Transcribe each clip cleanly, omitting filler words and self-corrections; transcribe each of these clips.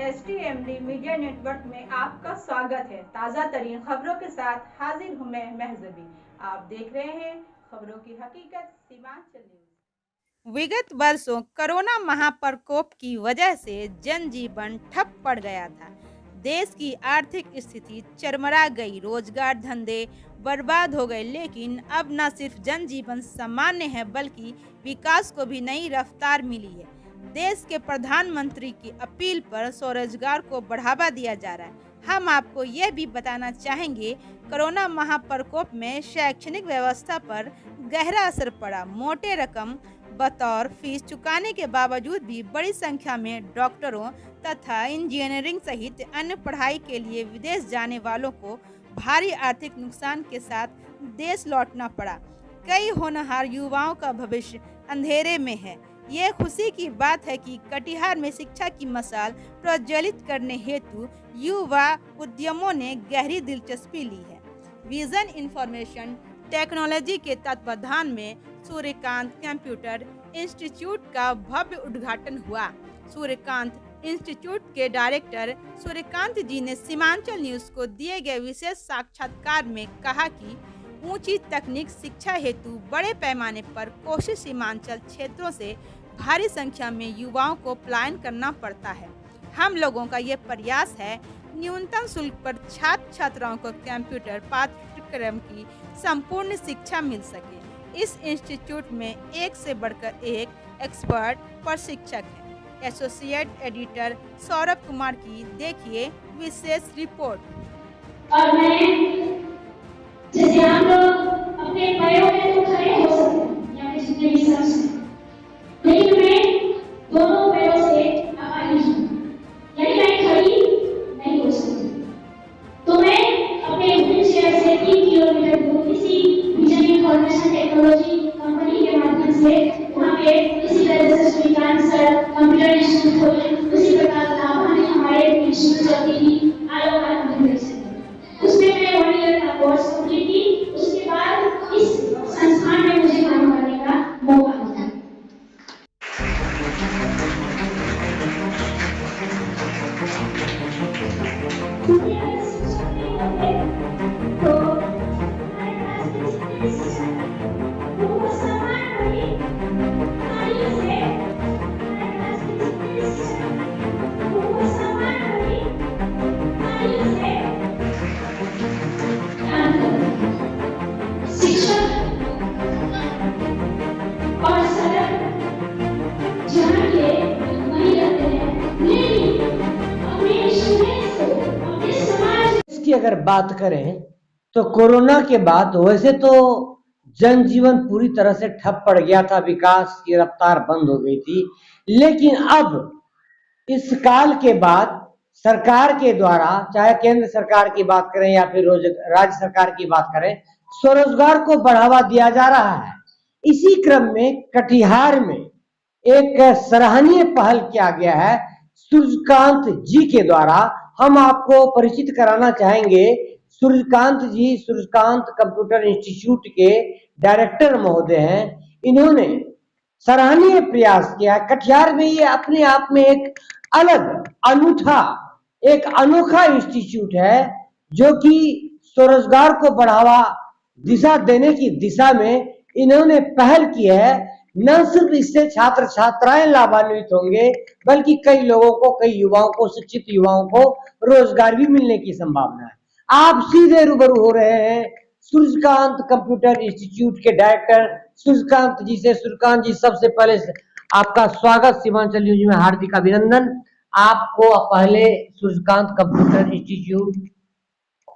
STMD media network में आपका स्वागत है। ताज़ा तरीन खबरों के साथ हाजिर हूँ मैं महजबी। आप देख रहे हैं खबरों की हकीकत सीमांचल न्यूज। विगत वर्षों कोरोना महाप्रकोप की वजह से जनजीवन ठप पड़ गया था। देश की आर्थिक स्थिति चरमरा गई, रोजगार धंधे बर्बाद हो गए। लेकिन अब न सिर्फ जनजीवन सामान्य है बल्कि विकास को भी नई रफ्तार मिली है। देश के प्रधानमंत्री की अपील पर स्वरोजगार को बढ़ावा दिया जा रहा है। हम आपको यह भी बताना चाहेंगे, कोरोना महाप्रकोप में शैक्षणिक व्यवस्था पर गहरा असर पड़ा। मोटे रकम बतौर फीस चुकाने के बावजूद भी बड़ी संख्या में डॉक्टरों तथा इंजीनियरिंग सहित अन्य पढ़ाई के लिए विदेश जाने वालों को भारी आर्थिक नुकसान के साथ देश लौटना पड़ा। कई होनहार युवाओं का भविष्य अंधेरे में है। ये खुशी की बात है कि कटिहार में शिक्षा की मशाल प्रज्वलित करने हेतु युवा उद्यमों ने गहरी दिलचस्पी ली है। विजन इंफॉर्मेशन टेक्नोलॉजी के तत्वाधान में सूर्यकांत कंप्यूटर इंस्टीट्यूट का भव्य उद्घाटन हुआ। सूर्यकांत इंस्टीट्यूट के डायरेक्टर सूर्यकांत जी ने सीमांचल न्यूज को दिए गए विशेष साक्षात्कार में कहा कि ऊंची तकनीक शिक्षा हेतु बड़े पैमाने पर कोशिश सीमांचल क्षेत्रों से भारी संख्या में युवाओं को पलायन करना पड़ता है। हम लोगों का ये प्रयास है न्यूनतम शुल्क पर छात्र छात्राओं को कंप्यूटर पाठ्यक्रम की संपूर्ण शिक्षा मिल सके। इस इंस्टीट्यूट में एक से बढ़कर एक एक्सपर्ट प्रशिक्षक है। एसोसिएट एडिटर सौरभ कुमार की देखिए विशेष रिपोर्ट। और मैं जैसे हम लोग अपने पैरों में तो खड़े हो सकते हैं या फिर जितने भी समझ सकते, लेकिन मैं दोनों पैरों से अपाहिज हूँ, यानी मैं खड़ी नहीं हो सकती। तो मैं अपने व्हील चेयर से 3 किलोमीटर दूर किसी विजन इंफॉर्मेशन टेक्नोलॉजी कंपनी के माध्यम से वहाँ पे इसी तरह से श्रीकांत सर कंप्यूटर इंस्टीट्यूट खोले, उसी प्रकार लाभा ने हमारे इंस्टीट्यूट चलती थी आलोक उसमें मैं 1 ईयर का कोर्स कंप्लीट की। उसके बाद इस संस्थान में मुझे काम करने का मौका मिला। इसकी अगर बात करें तो कोरोना के बाद वैसे तो जनजीवन पूरी तरह से ठप पड़ गया था, विकास की रफ्तार बंद हो गई थी। लेकिन अब इस काल के बाद सरकार के द्वारा, चाहे केंद्र सरकार की बात करें या फिर राज्य सरकार की बात करें, स्वरोजगार को बढ़ावा दिया जा रहा है। इसी क्रम में कटिहार में एक सराहनीय पहल किया गया है सूर्यकांत जी के द्वारा। हम आपको परिचित कराना चाहेंगे सूर्यकांत जी, सूर्यकांत कंप्यूटर इंस्टीट्यूट के डायरेक्टर महोदय हैं। इन्होंने सराहनीय प्रयास किया। कटिहार में ये अपने आप में एक अलग अनूठा, एक अनोखा इंस्टीट्यूट है जो कि स्वरोजगार को बढ़ावा दिशा देने की दिशा में इन्होंने पहल की है। न सिर्फ इससे छात्र छात्राएं लाभान्वित होंगे बल्कि कई लोगों को, कई युवाओं को, शिक्षित युवाओं को रोजगार भी मिलने की संभावना है। आप सीधे रूबरू हो रहे हैं सूर्यकांत कंप्यूटर इंस्टीट्यूट के डायरेक्टर सूर्यकांत जी से। सूर्यकांत जी, सबसे पहले आपका स्वागत सीमांचल न्यूज में, हार्दिक अभिनंदन। आपको पहले सूर्यकांत कंप्यूटर इंस्टीट्यूट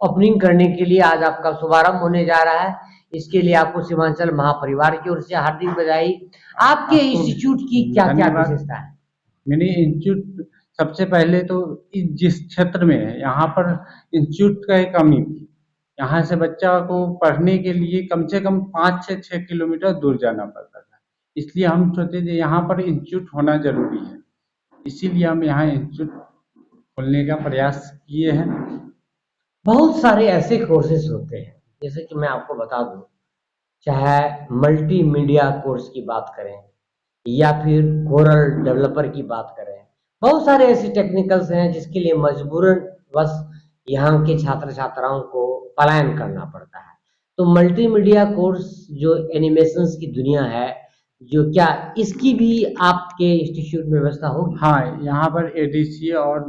ओपनिंग करने के लिए आज आपका शुभारंभ होने जा रहा है। इसके लिए आपको सीमांचल महापरिवार की ओर से हार्दिक बधाई। आपके इंस्टीट्यूट की क्या क्या विशेषता है? मेरी इंस्टीट्यूट सबसे पहले तो जिस क्षेत्र में है यहाँ पर इंस्टीट्यूट का एक कमी थी। यहाँ से बच्चा को पढ़ने के लिए कम से कम 5 से 6 किलोमीटर दूर जाना पड़ता था। इसलिए हम सोचे थे यहाँ पर इंस्टीट्यूट होना जरूरी है, इसीलिए हम यहाँ इंस्टीट्यूट खोलने का प्रयास किए हैं। बहुत सारे ऐसे कोर्सेज होते हैं, जैसे कि मैं आपको बता दूं, चाहे मल्टीमीडिया कोर्स की बात करें या फिर कोरल डेवलपर की बात करें, बहुत सारे ऐसे टेक्निकल्स हैं जिसके लिए मजबूरन बस यहाँ के छात्र छात्राओं को पलायन करना पड़ता है। तो मल्टीमीडिया कोर्स जो एनिमेशंस की दुनिया है, जो क्या इसकी भी आपके इंस्टीट्यूट में व्यवस्था होगी? हाँ, यहाँ पर एडीसी और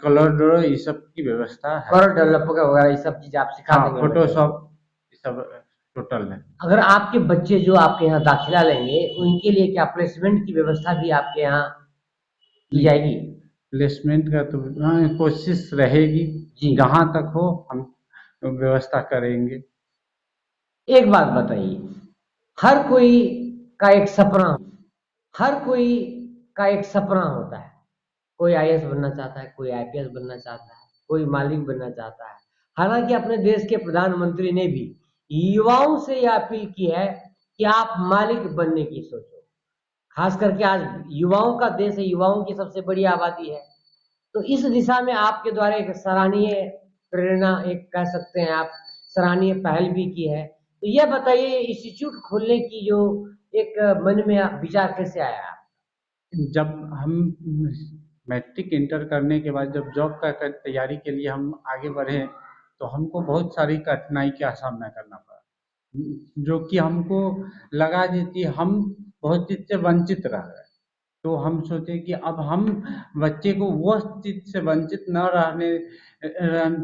कलर ड्रॉ ये सब की व्यवस्था है। कलर डेवलपर वगैरह ये सब चीजें आप सिखा हाँ, देंगे? फोटोशॉप ये सब टोटल है। अगर आपके बच्चे जो आपके यहाँ दाखिला लेंगे उनके लिए क्या प्लेसमेंट की व्यवस्था भी आपके यहाँ की जाएगी? प्लेसमेंट का तो कोशिश रहेगी, जी। जहाँ तक हो हम व्यवस्था करेंगे। एक बात बताइए, हर कोई का एक सपना, हर कोई का एक सपना होता है। कोई आईएएस बनना चाहता है, कोई आईपीएस बनना चाहता है, कोई मालिक बनना चाहता है। हालांकि अपने देश के प्रधानमंत्री ने भी युवाओं से यह अपील की है कि आप मालिक बनने की सोचो। खास करके आज युवाओं का देश है, युवाओं की सबसे बड़ी आबादी है। तो इस दिशा में आपके द्वारा एक सराहनीय प्रेरणा, एक कह सकते हैं आप सराहनीय पहल भी की है। तो यह बताइए, इंस्टीट्यूट खोलने की जो एक मन में विचार कैसे आया? जब हम मैट्रिक इंटर करने के बाद जब जॉब का तैयारी के लिए हम आगे बढ़े तो हमको बहुत सारी कठिनाई का सामना करना पड़ा, जो कि हमको लगा कि हम बहुत चीज से वंचित रह गए। तो हम सोचे कि अब हम बच्चे को वो चीज से वंचित न रहने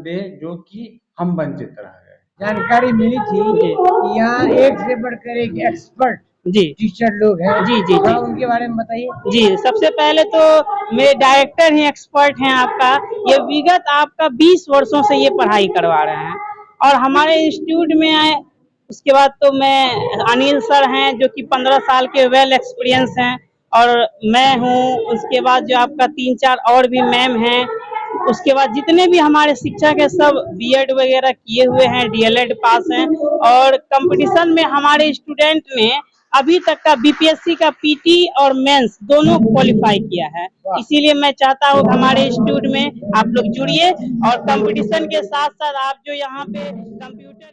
दे जो कि हम वंचित रह गए। जानकारी मिली थी कि यहाँ एक से बढ़कर एक एक्सपर्ट जी टीचर लोग हैं। जी जी थोड़ा जी उनके बारे में बताइए। जी सबसे पहले तो मेरे डायरेक्टर ही एक्सपर्ट हैं आपका। ये विगत आपका 20 वर्षों से ये पढ़ाई करवा रहे हैं और हमारे इंस्टीट्यूट में आए। उसके बाद तो मैं अनिल सर हैं जो कि 15 साल के वेल एक्सपीरियंस हैं और मैं हूँ। उसके बाद जो आपका 3-4 और भी मैम हैं। उसके बाद जितने भी हमारे शिक्षक हैं सब बीएड वगैरह किए हुए हैं, डीएलएड पास हैं और कंपटीशन में हमारे स्टूडेंट ने अभी तक का बीपीएससी का पीटी और मेंस दोनों क्वालिफाई किया है। इसीलिए मैं चाहता हूँ हमारे इंस्टीट्यूट में आप लोग जुड़िए और कंपटीशन के साथ साथ आप जो यहाँ पे कंप्यूटर